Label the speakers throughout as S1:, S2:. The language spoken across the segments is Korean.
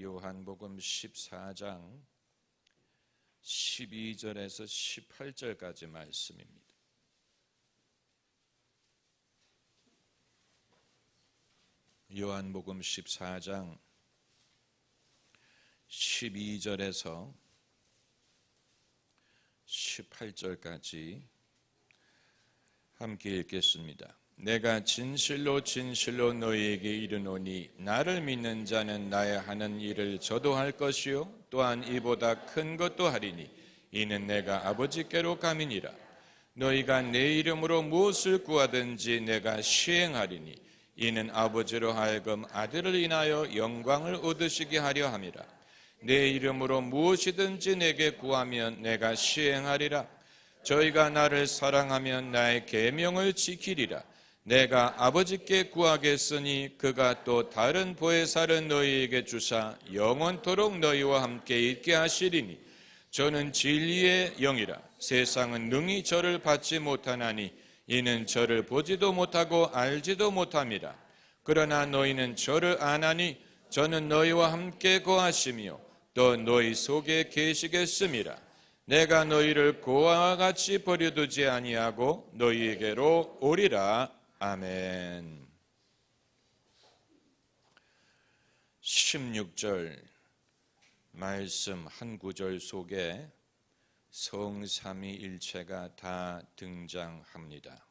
S1: 요한복음 14장 12절에서 18절까지 말씀입니다. 요한복음 14장 12절에서 18절까지 함께 읽겠습니다. 내가 진실로 진실로 너희에게 이르노니 나를 믿는 자는 나의 하는 일을 저도 할 것이요 또한 이보다 큰 것도 하리니 이는 내가 아버지께로 감이니라. 너희가 내 이름으로 무엇을 구하든지 내가 시행하리니 이는 아버지로 하여금 아들을 인하여 영광을 얻으시게 하려 함이라. 내 이름으로 무엇이든지 내게 구하면 내가 시행하리라. 저희가 나를 사랑하면 나의 계명을 지키리라. 내가 아버지께 구하겠으니 그가 또 다른 보혜사를 너희에게 주사 영원토록 너희와 함께 있게 하시리니 저는 진리의 영이라. 세상은 능히 저를 받지 못하나니 이는 저를 보지도 못하고 알지도 못함이라. 그러나 너희는 저를 아나니 저는 너희와 함께 거하시며 또 너희 속에 계시겠음이라. 내가 너희를 고아와 같이 버려두지 아니하고 너희에게로 오리라. 아멘. 16절 말씀 한 구절 속에 성삼위일체가 다 등장합니다.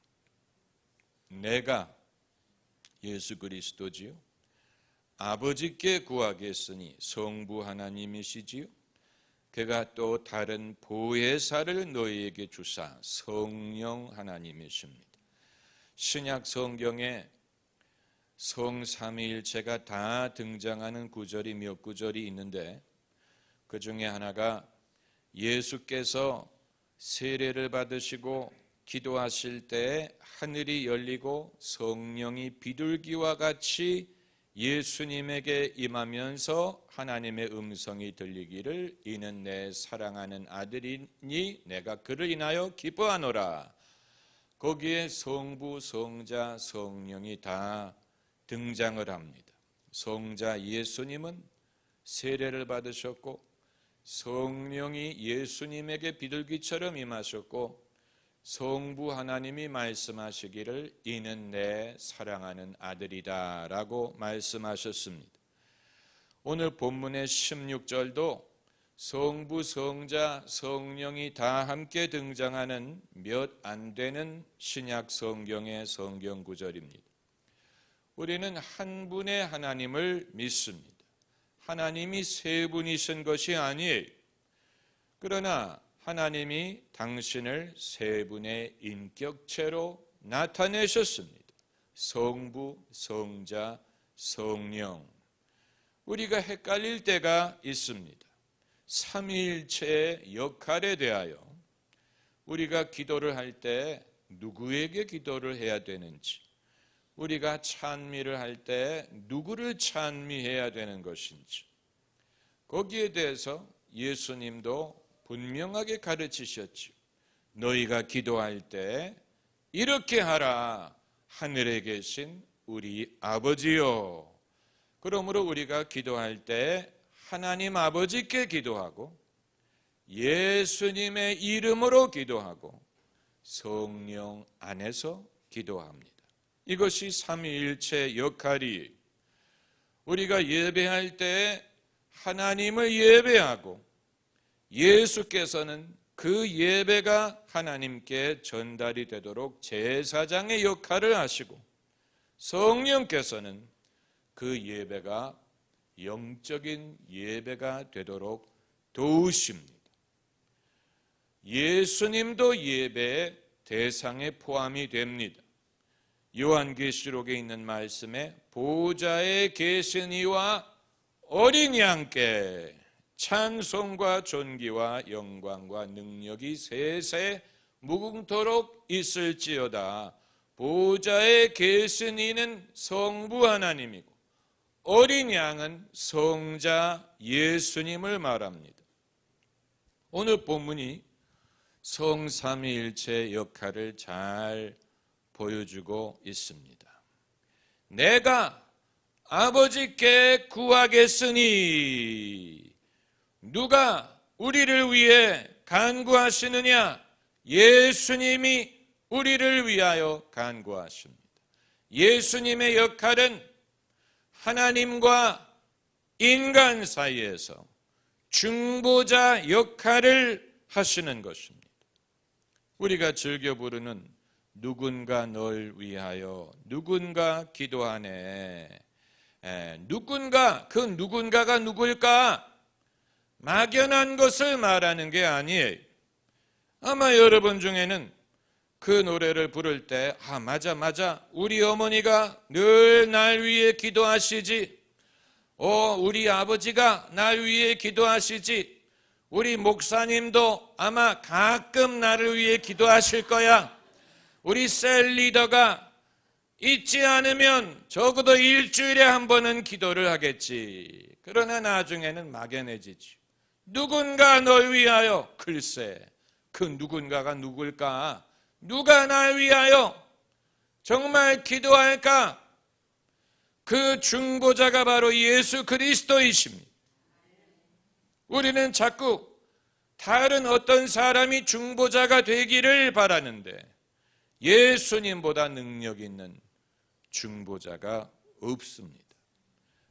S1: 내가 예수 그리스도지요 아버지께 구하겠으니 성부 하나님이시지요 그가 또 다른 보혜사를 너희에게 주사 성령 하나님이십니다. 신약 성경에 성삼위일체가 다 등장하는 구절이 몇 구절이 있는데 그 중에 하나가 예수께서 세례를 받으시고 기도하실 때 하늘이 열리고 성령이 비둘기와 같이 예수님에게 임하면서 하나님의 음성이 들리기를 이는 내 사랑하는 아들이니 내가 그를 인하여 기뻐하노라. 거기에 성부, 성자, 성령이 다 등장을 합니다. 성자 예수님은 세례를 받으셨고 성령이 예수님에게 비둘기처럼 임하셨고 성부 하나님이 말씀하시기를 이는 내 사랑하는 아들이다 라고 말씀하셨습니다. 오늘 본문의 16절도 성부, 성자, 성령이 다 함께 등장하는 몇 안 되는 신약 성경의 성경 구절입니다. 우리는 한 분의 하나님을 믿습니다. 하나님이 세 분이신 것이 아니에요. 그러나 하나님이 당신을 세 분의 인격체로 나타내셨습니다. 성부, 성자, 성령. 우리가 헷갈릴 때가 있습니다. 삼위일체의 역할에 대하여 우리가 기도를 할 때 누구에게 기도를 해야 되는지, 우리가 찬미를 할 때 누구를 찬미해야 되는 것인지, 거기에 대해서 예수님도 분명하게 가르치셨죠. 너희가 기도할 때 이렇게 하라. 하늘에 계신 우리 아버지요. 그러므로 우리가 기도할 때 하나님 아버지께 기도하고 예수님의 이름으로 기도하고 성령 안에서 기도합니다. 이것이 삼위일체 역할이에요. 우리가 예배할 때 하나님을 예배하고 예수께서는 그 예배가 하나님께 전달이 되도록 제사장의 역할을 하시고 성령께서는 그 예배가 영적인 예배가 되도록 도우십니다. 예수님도 예배의 대상에 포함이 됩니다. 요한계시록에 있는 말씀에 보좌에 계신 이와 어린 양께 찬송과 존귀와 영광과 능력이 세세 무궁토록 있을지어다. 보좌에 계신 이는 성부 하나님이고 어린 양은 성자 예수님을 말합니다. 오늘 본문이 성삼위일체 역할을 잘 보여주고 있습니다. 내가 아버지께 구하겠으니. 누가 우리를 위해 간구하시느냐? 예수님이 우리를 위하여 간구하십니다. 예수님의 역할은 하나님과 인간 사이에서 중보자 역할을 하시는 것입니다. 우리가 즐겨 부르는 누군가 널 위하여 누군가 기도하네. 누군가, 그 누군가가 누굴까? 막연한 것을 말하는 게 아니에요. 아마 여러분 중에는 그 노래를 부를 때 맞아 우리 어머니가 늘 날 위해 기도하시지, 우리 아버지가 날 위해 기도하시지, 우리 목사님도 아마 가끔 나를 위해 기도하실 거야, 우리 셀 리더가 잊지 않으면 적어도 일주일에 한 번은 기도를 하겠지. 그러나 나중에는 막연해지지. 누군가 널 위하여. 글쎄, 그 누군가가 누굴까? 누가 날 위하여 정말 기도할까? 그 중보자가 바로 예수 그리스도이십니다. 우리는 자꾸 다른 어떤 사람이 중보자가 되기를 바라는데 예수님보다 능력 있는 중보자가 없습니다.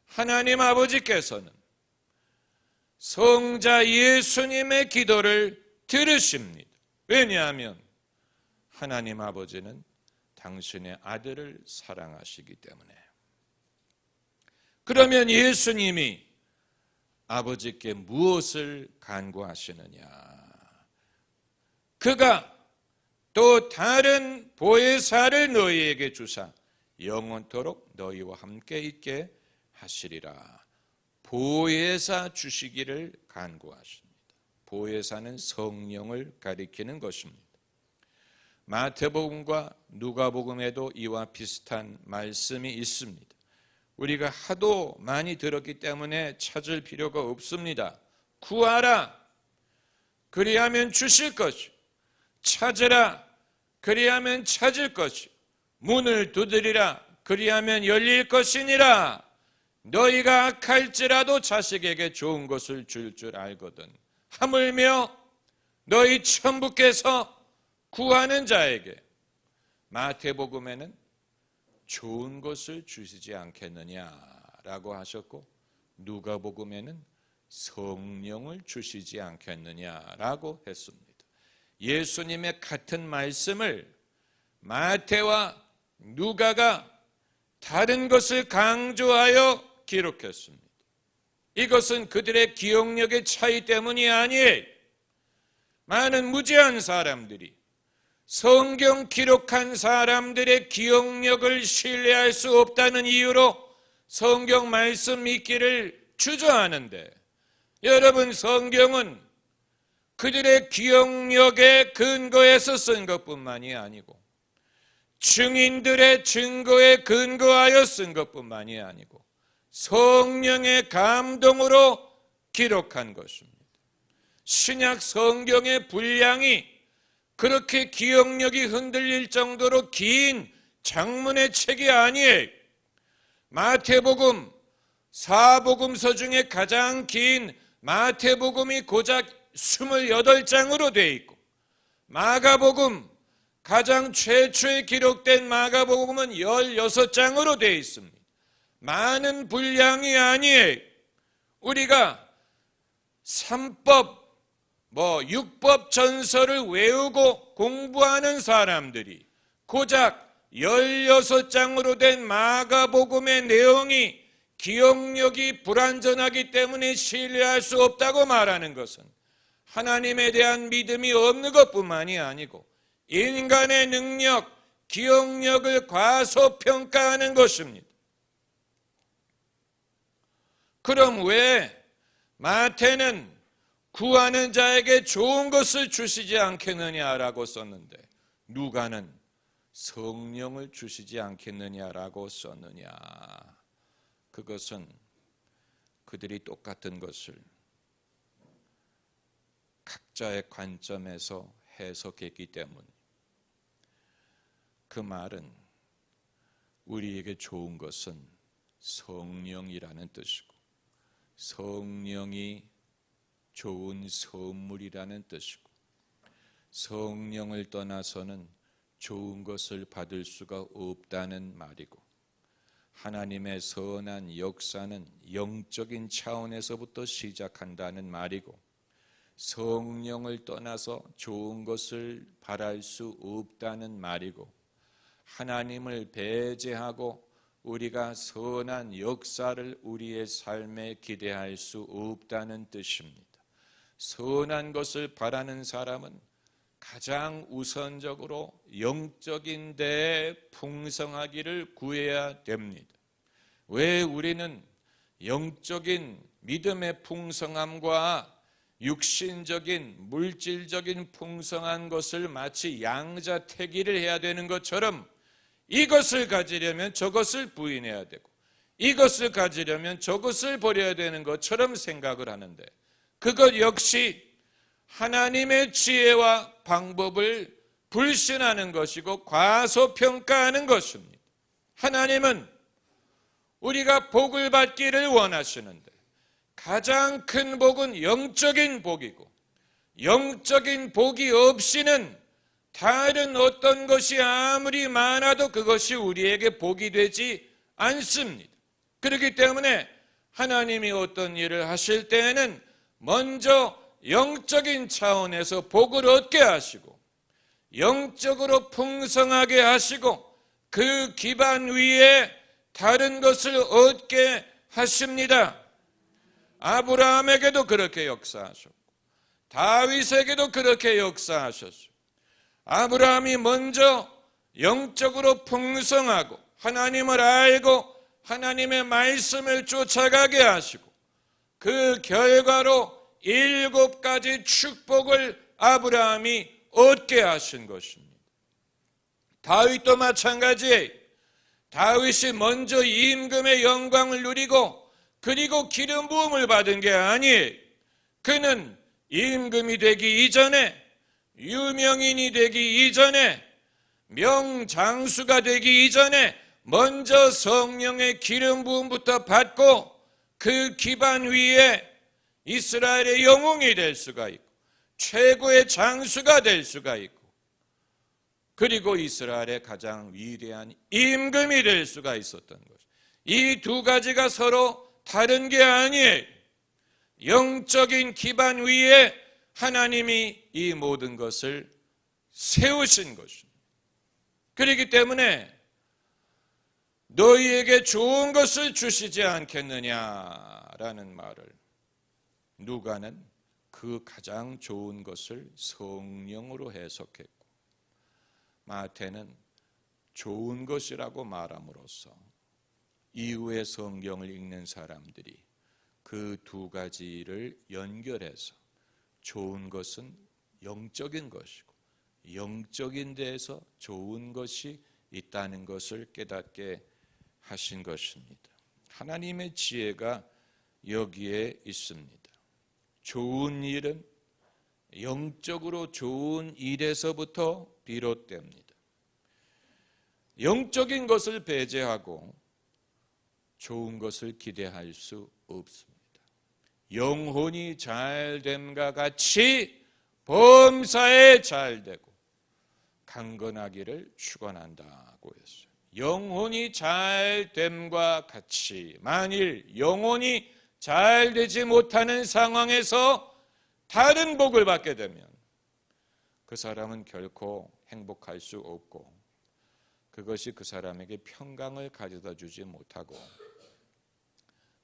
S1: 하나님 아버지께서는 성자 예수님의 기도를 들으십니다. 왜냐하면 하나님 아버지는 당신의 아들을 사랑하시기 때문에. 그러면 예수님이 아버지께 무엇을 간구하시느냐? 그가 또 다른 보혜사를 너희에게 주사 영원토록 너희와 함께 있게 하시리라. 보혜사 주시기를 간구하십니다. 보혜사는 성령을 가리키는 것입니다. 마태복음과 누가복음에도 이와 비슷한 말씀이 있습니다. 우리가 하도 많이 들었기 때문에 찾을 필요가 없습니다. 구하라, 그리하면 주실 것이요. 찾으라, 그리하면 찾을 것이요. 문을 두드리라, 그리하면 열릴 것이니라. 너희가 악할지라도 자식에게 좋은 것을 줄 줄 알거든. 하물며 너희 천부께서 구하는 자에게, 마태복음에는 좋은 것을 주시지 않겠느냐라고 하셨고, 누가복음에는 성령을 주시지 않겠느냐라고 했습니다. 예수님의 같은 말씀을 마태와 누가가 다른 것을 강조하여 기록했습니다. 이것은 그들의 기억력의 차이 때문이 아니에요. 많은 무지한 사람들이 성경 기록한 사람들의 기억력을 신뢰할 수 없다는 이유로 성경 말씀 믿기를 주저하는데, 여러분, 성경은 그들의 기억력의 근거에서 쓴 것뿐만이 아니고 증인들의 증거에 근거하여 쓴 것뿐만이 아니고 성령의 감동으로 기록한 것입니다. 신약 성경의 분량이 그렇게 기억력이 흔들릴 정도로 긴 장문의 책이 아니에요. 마태복음, 사복음서 중에 가장 긴 마태복음이 고작 28장으로 되어 있고, 마가복음, 가장 최초에 기록된 마가복음은 16장으로 되어 있습니다. 많은 분량이 아니에요. 우리가 삼법, 율법 전설을 외우고 공부하는 사람들이 고작 16장으로 된 마가복음의 내용이 기억력이 불완전하기 때문에 신뢰할 수 없다고 말하는 것은 하나님에 대한 믿음이 없는 것뿐만이 아니고 인간의 능력, 기억력을 과소평가하는 것입니다. 그럼 왜 마태는 구하는 자에게 좋은 것을 주시지 않겠느냐라고 썼는데 누가는 성령을 주시지 않겠느냐라고 썼느냐? 그것은 그들이 똑같은 것을 각자의 관점에서 해석했기 때문. 그 말은 우리에게 좋은 것은 성령이라는 뜻이고, 성령이 좋은 선물이라는 뜻이고, 성령을 떠나서는 좋은 것을 받을 수가 없다는 말이고, 하나님의 선한 역사는 영적인 차원에서부터 시작한다는 말이고, 성령을 떠나서 좋은 것을 바랄 수 없다는 말이고, 하나님을 배제하고 우리가 선한 역사를 우리의 삶에 기대할 수 없다는 뜻입니다. 선한 것을 바라는 사람은 가장 우선적으로 영적인 데에 풍성하기를 구해야 됩니다. 왜 우리는 영적인 믿음의 풍성함과 육신적인 물질적인 풍성한 것을 마치 양자택일을 해야 되는 것처럼 이것을 가지려면 저것을 부인해야 되고 이것을 가지려면 저것을 버려야 되는 것처럼 생각을 하는데, 그것 역시 하나님의 지혜와 방법을 불신하는 것이고 과소평가하는 것입니다. 하나님은 우리가 복을 받기를 원하시는데 가장 큰 복은 영적인 복이고, 영적인 복이 없이는 다른 어떤 것이 아무리 많아도 그것이 우리에게 복이 되지 않습니다. 그렇기 때문에 하나님이 어떤 일을 하실 때에는 먼저 영적인 차원에서 복을 얻게 하시고 영적으로 풍성하게 하시고 그 기반 위에 다른 것을 얻게 하십니다. 아브라함에게도 그렇게 역사하셨고 다윗에게도 그렇게 역사하셨어요. 아브라함이 먼저 영적으로 풍성하고 하나님을 알고 하나님의 말씀을 쫓아가게 하시고 그 결과로 7가지 축복을 아브라함이 얻게 하신 것입니다. 다윗도 마찬가지예요. 다윗이 먼저 임금의 영광을 누리고 그리고 기름 부음을 받은 게 아니에요. 그는 임금이 되기 이전에, 유명인이 되기 이전에, 명장수가 되기 이전에 먼저 성령의 기름 부음부터 받고 그 기반 위에 이스라엘의 영웅이 될 수가 있고 최고의 장수가 될 수가 있고 그리고 이스라엘의 가장 위대한 임금이 될 수가 있었던 것. 이 두 가지가 서로 다른 게 아니에요. 영적인 기반 위에 하나님이 이 모든 것을 세우신 것입니다. 그렇기 때문에 너희에게 좋은 것을 주시지 않겠느냐라는 말을 누가는 그 가장 좋은 것을 성령으로 해석했고 마태는 좋은 것이라고 말함으로써 이후의 성경을 읽는 사람들이 그 두 가지를 연결해서 좋은 것은 영적인 것이고 영적인 데에서 좋은 것이 있다는 것을 깨닫게 하신 것입니다. 하나님의 지혜가 여기에 있습니다. 좋은 일은 영적으로 좋은 일에서부터 비롯됩니다. 영적인 것을 배제하고 좋은 것을 기대할 수 없습니다. 영혼이 잘됨과 같이 범사에 잘되고 강건하기를 축원한다고 했어요. 영혼이 잘됨과 같이 만일 영혼이 잘되지 못하는 상황에서 다른 복을 받게 되면 그 사람은 결코 행복할 수 없고 그것이 그 사람에게 평강을 가져다 주지 못하고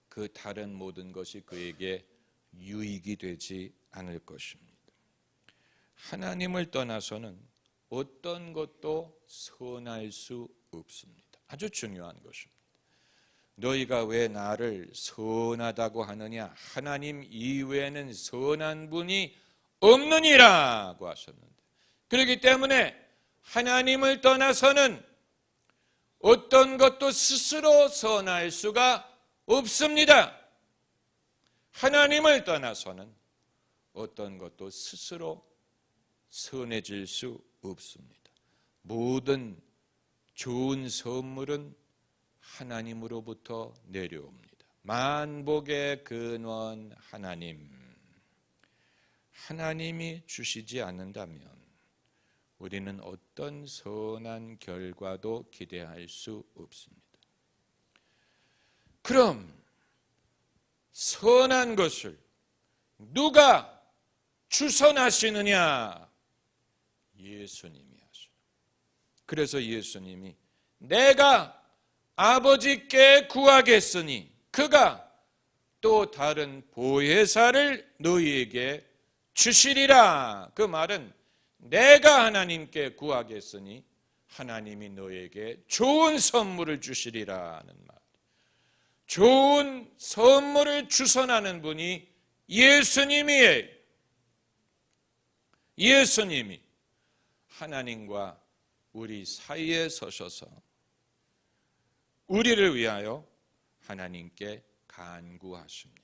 S1: 그 다른 모든 것이 그에게 유익이 되지 않을 것입니다. 하나님을 떠나서는 어떤 것도 선할 수 없습니다. 아주 중요한 것입니다. 너희가 왜 나를 선하다고 하느냐? 하나님 이외에는 선한 분이 없느니라고 하셨는데, 그렇기 때문에 하나님을 떠나서는 어떤 것도 스스로 선할 수가 없습니다. 하나님을 떠나서는 어떤 것도 스스로 선해질 수 없습니다. 모든 좋은 선물은 하나님으로부터 내려옵니다. 만복의 근원 하나님. 하나님이 주시지 않는다면 우리는 어떤 선한 결과도 기대할 수 없습니다. 그럼 선한 것을 누가 주선하시느냐? 예수님이 하시오. 그래서 예수님이 내가 아버지께 구하겠으니 그가 또 다른 보혜사를 너희에게 주시리라. 그 말은 내가 하나님께 구하겠으니 하나님이 너에게 좋은 선물을 주시리라는 말. 좋은 선물을 주선하는 분이 예수님이에요. 예수님이 하나님과 우리 사이에 서셔서 우리를 위하여 하나님께 간구하십니다.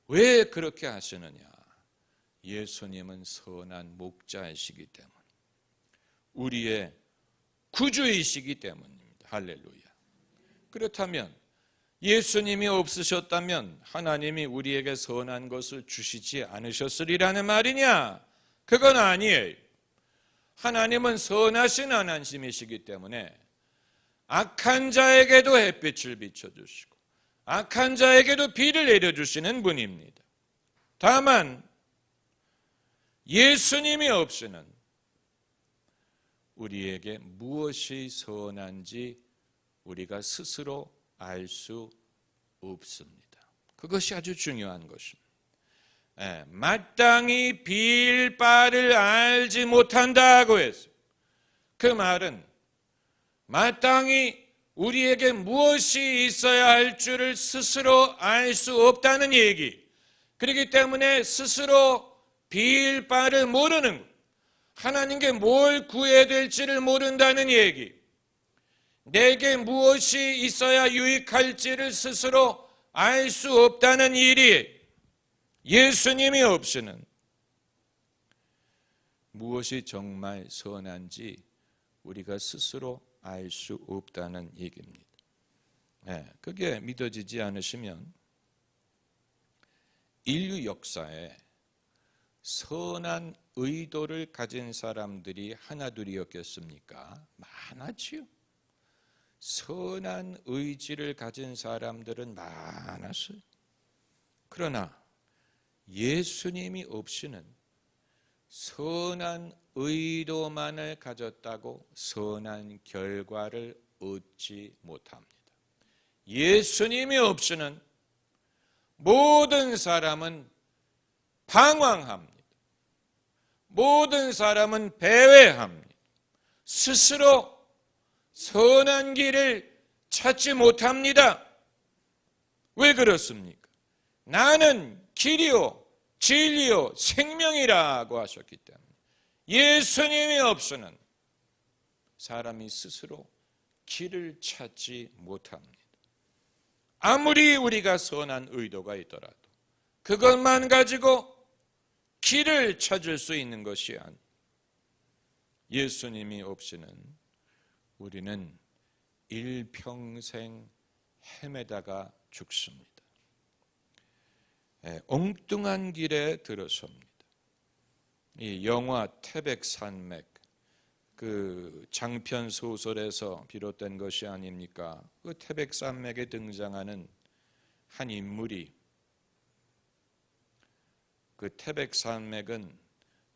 S1: 왜 그렇게 하시느냐? 예수님은 선한 목자이시기 때문, 우리의 구주이시기 때문입니다. 할렐루야. 그렇다면 예수님이 없으셨다면 하나님이 우리에게 선한 것을 주시지 않으셨으리라는 말이냐? 그건 아니에요. 하나님은 선하신 하나님이시기 때문에 악한 자에게도 햇빛을 비춰주시고 악한 자에게도 비를 내려주시는 분입니다. 다만 예수님이 없이는 우리에게 무엇이 선한지 우리가 스스로 알 수 없습니다. 그것이 아주 중요한 것입니다. 마땅히 빌 바를 알지 못한다고 했어요. 그 말은 마땅히 우리에게 무엇이 있어야 할 줄을 스스로 알 수 없다는 얘기. 그렇기 때문에 스스로 빌 바를 모르는 것, 하나님께 뭘 구해야 될지를 모른다는 얘기. 내게 무엇이 있어야 유익할지를 스스로 알 수 없다는 일이 예수님이 없이는 무엇이 정말 선한지 우리가 스스로 알 수 없다는 얘기입니다. 그게 믿어지지 않으시면 인류 역사에 선한 의도를 가진 사람들이 하나둘이었겠습니까? 많았지요. 선한 의지를 가진 사람들은 많았어요. 그러나 예수님이 없이는 선한 의도만을 가졌다고 선한 결과를 얻지 못합니다. 예수님이 없이는 모든 사람은 방황합니다. 모든 사람은 배회합니다. 스스로 선한 길을 찾지 못합니다. 왜 그렇습니까? 나는 길이요 진리요 생명이라고 하셨기 때문에 예수님이 없이는 사람이 스스로 길을 찾지 못합니다. 아무리 우리가 선한 의도가 있더라도 그것만 가지고 길을 찾을 수 있는 것이 아니에요. 예수님이 없이는 우리는 일평생 헤매다가 죽습니다. 엉뚱한 길에 들어섭니다. 이 영화 태백산맥, 그 장편 소설에서 비롯된 것이 아닙니까? 그 태백산맥에 등장하는 한 인물이, 그 태백산맥은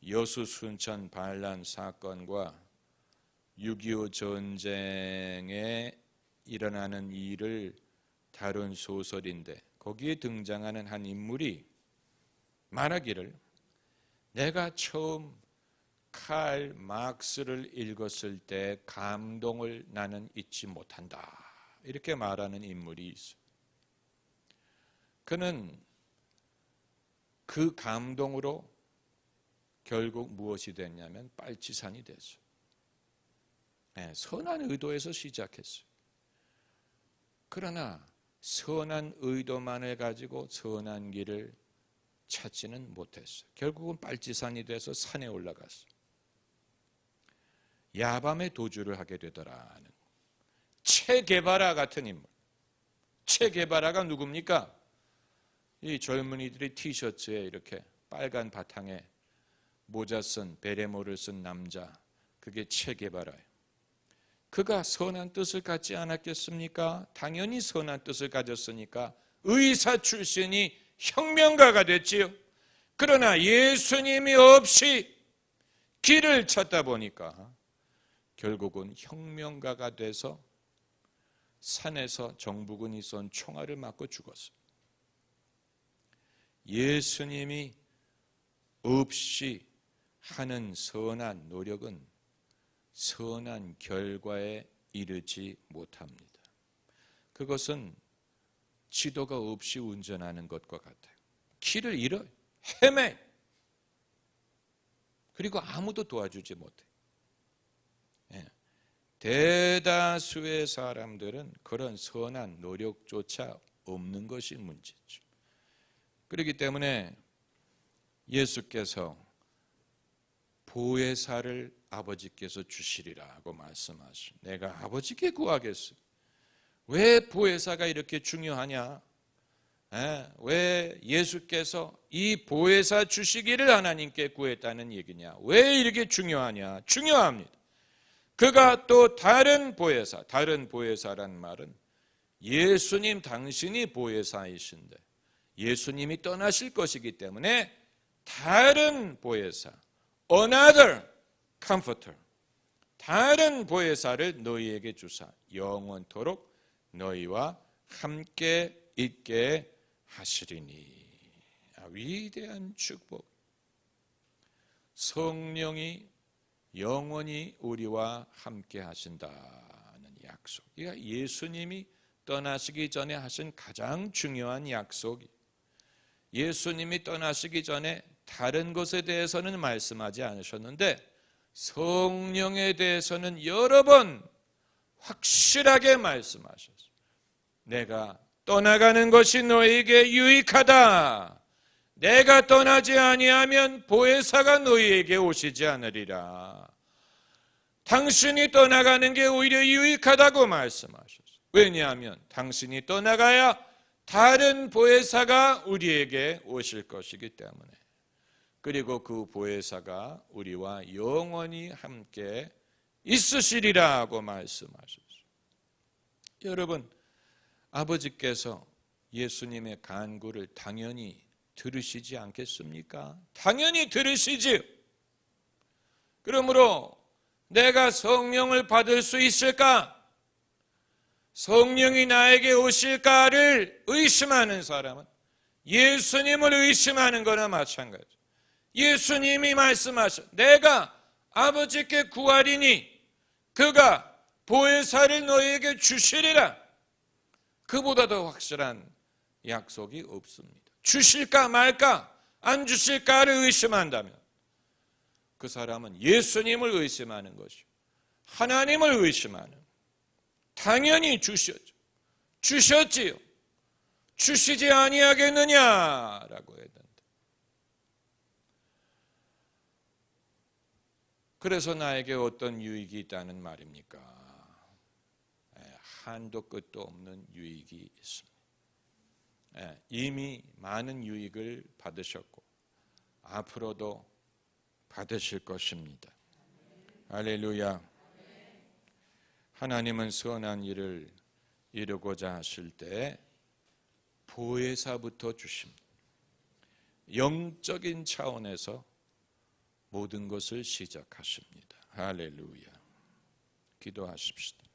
S1: 여수순천 반란 사건과 6.25 전쟁에 일어나는 일을 다룬 소설인데 거기에 등장하는 한 인물이 말하기를 내가 처음 칼 막스를 읽었을 때 감동을 나는 잊지 못한다. 이렇게 말하는 인물이 있어요. 그는 그 감동으로 결국 무엇이 됐냐면 빨치산이 됐어요. 선한 의도에서 시작했어요. 그러나 선한 의도만을 가지고 선한 길을 찾지는 못했어요. 결국은 빨치산이 돼서 산에 올라갔어요. 야밤에 도주를 하게 되더라는, 체게바라 같은 인물. 체게바라가 누굽니까? 이 젊은이들이 티셔츠에 이렇게 빨간 바탕에 모자 쓴 베레모를 쓴 남자, 그게 체게바라예요. 그가 선한 뜻을 갖지 않았겠습니까? 당연히 선한 뜻을 가졌으니까 의사 출신이 혁명가가 됐지요. 그러나 예수님이 없이 길을 찾다 보니까 결국은 혁명가가 돼서 산에서 정부군이 쏜 총알을 맞고 죽었어요. 예수님이 없이 하는 선한 노력은 선한 결과에 이르지 못합니다. 그것은 지도가 없이 운전하는 것과 같아요. 길을 잃어요. 헤매. 그리고 아무도 도와주지 못해. 대다수의 사람들은 그런 선한 노력조차 없는 것이 문제죠. 그렇기 때문에 예수께서 보혜사를 아버지께서 주시리라고 말씀하시오. 내가 아버지께 구하겠어. 왜 보혜사가 이렇게 중요하냐? 왜 예수께서 이 보혜사 주시기를 하나님께 구했다는 얘기냐? 왜 이렇게 중요하냐? 중요합니다. 그가 또 다른 보혜사, 다른 보혜사란 말은 예수님 당신이 보혜사이신데 예수님이 떠나실 것이기 때문에 다른 보혜사, another comforter, 다른 보혜사를 너희에게 주사 영원토록 너희와 함께 있게 하시리니. 위대한 축복. 성령이 영원히 우리와 함께 하신다는 약속. 이게 예수님이 떠나시기 전에 하신 가장 중요한 약속이. 예수님이 떠나시기 전에 다른 것에 대해서는 말씀하지 않으셨는데 성령에 대해서는 여러 번 확실하게 말씀하셨어요. 내가 떠나가는 것이 너희에게 유익하다. 내가 떠나지 아니하면 보혜사가 너희에게 오시지 않으리라. 당신이 떠나가는 게 오히려 유익하다고 말씀하셨어요. 왜냐하면 당신이 떠나가야 다른 보혜사가 우리에게 오실 것이기 때문에. 그리고 그 보혜사가 우리와 영원히 함께 있으시리라고 말씀하셨어요. 여러분, 아버지께서 예수님의 간구를 당연히 들으시지 않겠습니까? 당연히 들으시지요. 그러므로 내가 성령을 받을 수 있을까? 성령이 나에게 오실까를 의심하는 사람은 예수님을 의심하는 거나 마찬가지죠. 예수님이 말씀하셔 내가 아버지께 구하리니 그가 보혜사를 너희에게 주시리라. 그보다 더 확실한 약속이 없습니다. 주실까 말까 안 주실까를 의심한다면 그 사람은 예수님을 의심하는 것이요 하나님을 의심하는. 당연히 주셨죠. 주셨지요. 주시지 아니하겠느냐라고 해야 된다. 그래서 나에게 어떤 유익이 있다는 말입니까? 한도 끝도 없는 유익이 있습니다. 이미 많은 유익을 받으셨고 앞으로도 받으실 것입니다. 할렐루야. 하나님은 선한 일을 이루고자 하실 때 보혜사부터 주십니다. 영적인 차원에서 모든 것을 시작하십니다. 할렐루야. 기도하십시다.